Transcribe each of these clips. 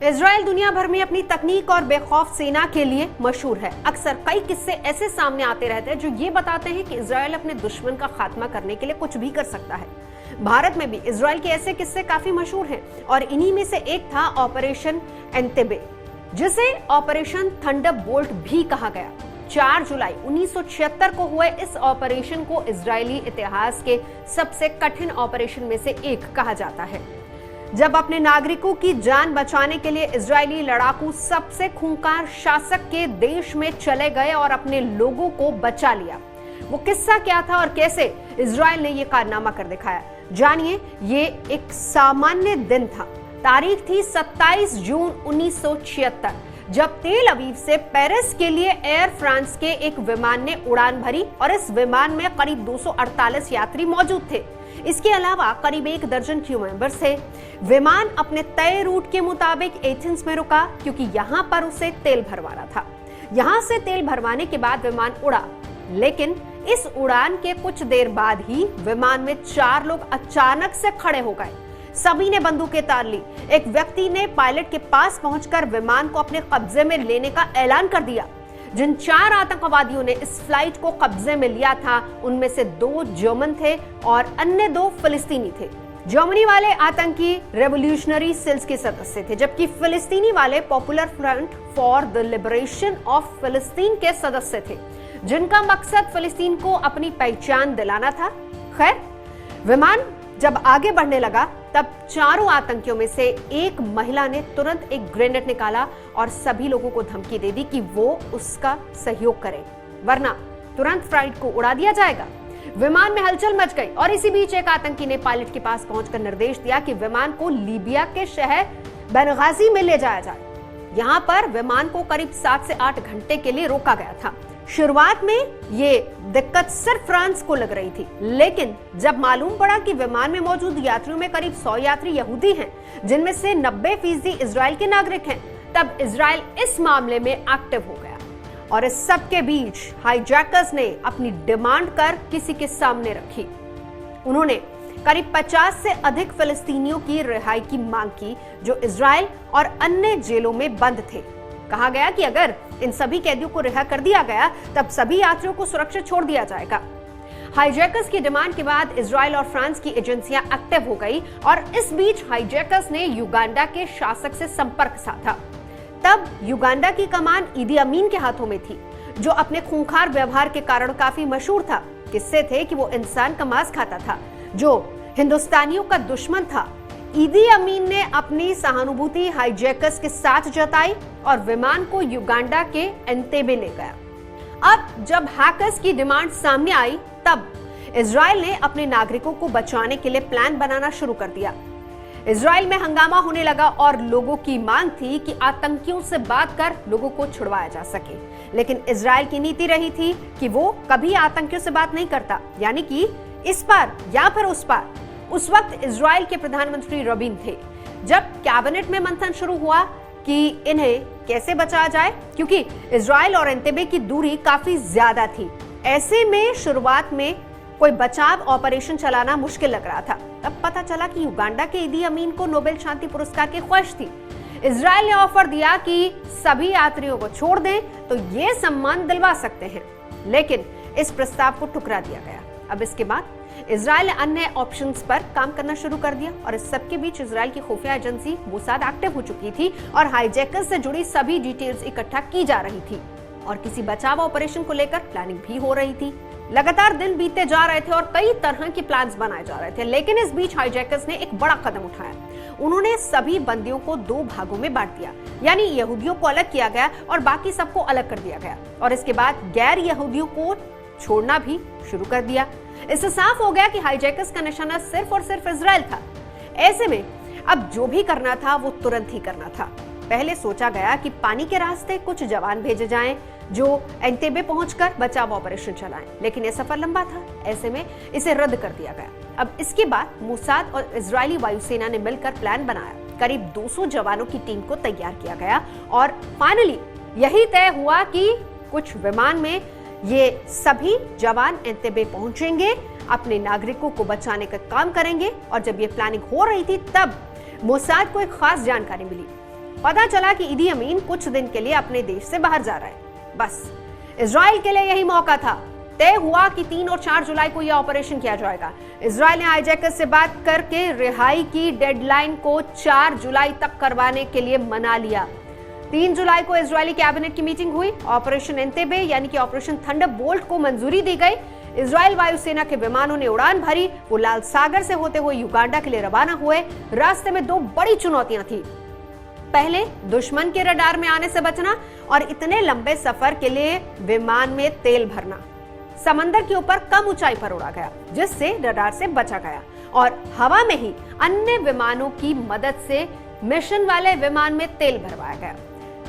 Israel दुनिया भर में अपनी तकनीक और बेखौफ सेना के लिए मशहूर है। अक्सर कई किस्से ऐसे सामने आते रहते हैं जो ये बताते हैं कि इजराइल अपने दुश्मन का खात्मा करने के लिए कुछ भी कर सकता है। भारत में भी इजराइल के ऐसे किस्से काफी मशहूर हैं और इन्हीं में से एक था ऑपरेशन एंतेबे, जिसे ऑपरेशन थंडरबोल्ट भी कहा गया। 4 जुलाई 1976 को हुए इस ऑपरेशन को इजरायली इतिहास के सबसे कठिन ऑपरेशन में से एक कहा जाता है। जब अपने नागरिकों की जान बचाने के लिए इजरायली लड़ाकू सबसे खूंखार शासक के देश में चले गए और अपने लोगों को बचा लिया। वो किस्सा क्या था और कैसे इजराइल ने यह कारनामा कर दिखाया, जानिए। ये एक सामान्य दिन था। तारीख थी 27 जून 1976, जब तेल अवीव से पेरिस के लिए एयर फ्रांस के एक विमान ने उड़ान भरी और इस विमान में करीब 248 यात्री मौजूद थे। इसके अलावा करीब 1 दर्जन क्रू मेंबर्स थे। विमान अपने तय रूट के मुताबिक एथेंस में रुका क्योंकि यहाँ पर उसे तेल भरवाना था। यहाँ से तेल भरवाने के बाद विमान उड़ा, लेकिन इस उड़ान के कुछ देर बाद ही विमान में 4 लोग अचानक से खड़े हो गए। सभी ने बंदूकें तान ली। एक व्यक्ति ने पायलट के पास पहुंचकर विमान को अपने कब्जे में लेने का ऐलान कर दिया। जिन 4 आतंकवादियों ने इस फ्लाइट को कब्जे में लिया था, उनमें से 2 जर्मन थे और अन्य 2 फिलिस्तीनी थे। जर्मनी वाले आतंकी रेवोल्यूशनरी सेल्स के सदस्य थे, जबकि फिलिस्तीनी वाले popular front for the liberation of फिलिस्तीन के सदस्य थे, जिनका मकसद फिलिस्तीन को अपनी पहचान दिलाना था। खैर, विमान जब आगे बढ़ने लगा तब 4 आतंकियों में से एक महिला ने तुरंत एक ग्रेनेड निकाला और सभी लोगों को धमकी दे दी कि वो उसका सहयोग करें, वरना तुरंत फ्लाइट को उड़ा दिया जाएगा। विमान में हलचल मच गई और इसी बीच एक आतंकी ने पायलट के पास पहुंचकर निर्देश दिया कि विमान को लीबिया के शहर बेनगाजी में ले जाया जाए। यहाँ पर विमान को करीब 7 से 8 घंटे के लिए रोका गया था। शुरुआत में ये दिक्कत सिर्फ फ्रांस को लग रही थी, लेकिन जब मालूम पड़ा कि विमान में मौजूद यात्रियों में करीब 100 यात्री यहूदी हैं, जिनमें से 90% इजराइल के नागरिक हैं, तब इजराइल इस मामले में एक्टिव हो गया। और इस सब के बीच हाईजैकर्स ने अपनी डिमांड कर किसी के सामने रखी। उन्होंने करीब 50 से अधिक फिलिस्तीनियों की रिहाई की मांग की, जो इजराइल और अन्य जेलों में बंद थे। कहा गया कि अगर इन सभी कैदियों को रिहा कर दिया गया, तब सभी यात्रियों को सुरक्षित छोड़ दिया जाएगा। हाईजैकर्स की डिमांड के बाद इजराइल और फ्रांस की एजेंसियां एक्टिव हो गई और इस बीच हाईजैकर्स ने युगांडा के शासक से संपर्क साधा। तब युगांडा की कमान ईदी अमीन के हाथों में थी, जो अपने खूंखार व्यवहार के कारण काफी मशहूर था। किस्से थे कि वो इंसान का मांस खाता था, जो हिंदुस्तानियों का दुश्मन था। ईदी अमीन ने अपनी सहानुभूति हाईजैकर्स के साथ जताई और विमान को युगांडा के एंतेबे ले गया। अब जब हैकर्स की डिमांड सामने आई, तब इजराइल ने अपने नागरिकों को बचाने के लिए प्लान बनाना शुरू कर दिया। इजराइल में हंगामा होने लगा और लोगों की मांग थी कि आतंकियों से बात कर लोगों को छुड़वाया जा सके। लेकिन इजराइल की नीति रही थी कि वो कभी आतंकियों से बात नहीं करता, यानी कि इस पार या फिर उस पार। उस वक्त इजराइल के प्रधानमंत्री रबीन थे। जब कैबिनेट में मंथन शुरू हुआ कि इन्हें कैसे बचाया जाए, क्योंकि इजराइल और एंतेबे की दूरी काफी ज्यादा थी, ऐसे में शुरुआत में कोई बचाव ऑपरेशन चलाना मुश्किल लग रहा था। तब पता चला कि युगांडा के ईदी अमीन को नोबेल शांति पुरस्कार की ख्वाहिश थी। इजराइल ने ऑफर दिया कि सभी यात्रियों को छोड़ दें तो ये सम्मान दिलवा सकते हैं, लेकिन इस प्रस्ताव को ठुकरा दिया गया। अब इसके बाद इजराइल ने अन्य ऑप्शंस पर काम करना शुरू कर दिया और इस सब के बीच इजराइल की खुफिया एजेंसी मोसाद एक्टिव हो चुकी थी और हाईजैकर्स से जुड़ी सभी डिटेल्स इकट्ठा की जा रही थी और किसी बचाव ऑपरेशन को लेकर प्लानिंग भी हो रही थी। लगातार दिन बीतते जा रहे थे और कई तरह के प्लान्स बनाए जा रहे थे, लेकिन इस बीच हाईजैकर्स ने एक बड़ा कदम उठाया। उन्होंने सभी बंदियों को 2 भागों में बांट दिया, यानी यहूदियों को अलग किया गया और बाकी सबको अलग कर दिया गया और इसके बाद गैर यहूदियों को छोड़ना भी शुरू कर दिया। इससे साफ हो गया कि हाईजैकर्स का निशाना सिर्फ और सिर्फ इजराइल था। ऐसे में अब जो भी करना था वो तुरंत ही करना था। पहले सोचा गया कि पानी के रास्ते कुछ जवान भेजे जाएं जो एंतेबे पहुंचकर बचाव ऑपरेशन चलाएं, लेकिन यह सफर लंबा था। ऐसे में इसे रद्द कर दिया गया। अब इसके बाद मोसाद और इजरायली वायुसेना ने मिलकर प्लान बनाया। करीब 200 जवानों की टीम को तैयार किया गया और फाइनली यही तय हुआ कि कुछ विमान में ये सभी जवान एंतेबे पहुंचेंगे, अपने नागरिकों को बचाने का काम करेंगे। और जब ये प्लानिंग हो रही थी, तब मोसाद को एक खास जानकारी मिली। पता चला कि ईदी अमीन कुछ दिन के लिए अपने देश से बाहर जा रहा है। बस इजराइल के लिए यही मौका था। तय हुआ कि 3 और 4 जुलाई को यह ऑपरेशन किया जाएगा। इजराइल ने हाईजैकर्स से बात करके रिहाई की डेडलाइन को 4 जुलाई तक करवाने के लिए मना लिया। 3 जुलाई को इजरायली कैबिनेट की मीटिंग हुई। ऑपरेशन एंतेबे यानी कि ऑपरेशन थंडरबोल्ट को मंजूरी दी गई। इजराइल वायुसेना के विमानों ने उड़ान भरी। वो लाल सागर से होते हुए युगांडा के लिए रवाना हुए। रास्ते में 2 बड़ी चुनौतियां थी। पहले दुश्मन के रडार में आने से बचना और इतने लंबे सफर के लिए विमान में तेल भरना। समंदर के ऊपर कम ऊंचाई पर उड़ा गया, जिससे रडार से बचा गया और हवा में ही अन्य विमानों की मदद से मिशन वाले विमान में तेल भरवाया गया।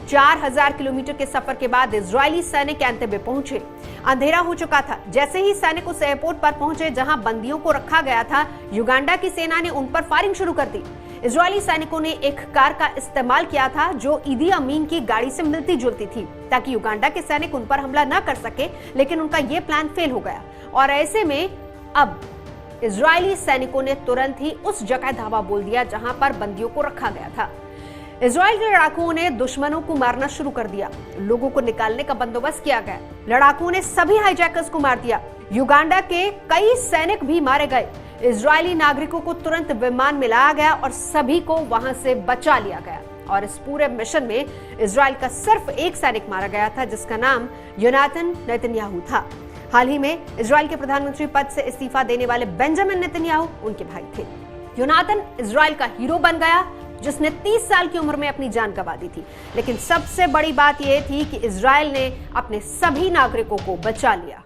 4000 किलोमीटर के सफर के बाद इजरायली सैनिक एंतेबे पहुंचे। अंधेरा हो चुका था। जैसे ही सैनिक उस एयरपोर्ट पर पहुंचे जहां बंदियों को रखा गया था, युगांडा की सेना ने उन पर फायरिंग शुरू कर दी। इजरायली सैनिकों ने एक कार का इस्तेमाल किया था जो ईदी अमीन की गाड़ी से मिलती जुलती थी, ताकि युगांडा के सैनिक उन पर हमला न कर सके, लेकिन उनका यह प्लान फेल हो गया और ऐसे में अब इजरायली सैनिकों ने तुरंत ही उस जगह धावा बोल दिया जहां पर बंदियों को रखा गया था। इजराइल के लड़ाकुओं ने दुश्मनों को मारना शुरू कर दिया। लोगों को निकालने का बंदोबस्त किया गया। लड़ाकुओं ने सभी हाईजैकर्स को मार दिया। युगांडा के कई सैनिक भी मारे गए। इजरायली नागरिकों को तुरंत विमान में लाया गया और सभी को वहां से बचा लिया गया। और इस पूरे मिशन में इजराइल का सिर्फ एक सैनिक मारा गया था, जिसका नाम योनाथन नेतन्याहू था। हाल ही में इजराइल के प्रधानमंत्री पद से इस्तीफा देने वाले बेंजामिन नेतन्याहू उनके भाई थे। योनाथन इजराइल का हीरो बन गया, जिसने 30 साल की उम्र में अपनी जान गंवा दी थी। लेकिन सबसे बड़ी बात यह थी कि इजराइल ने अपने सभी नागरिकों को बचा लिया।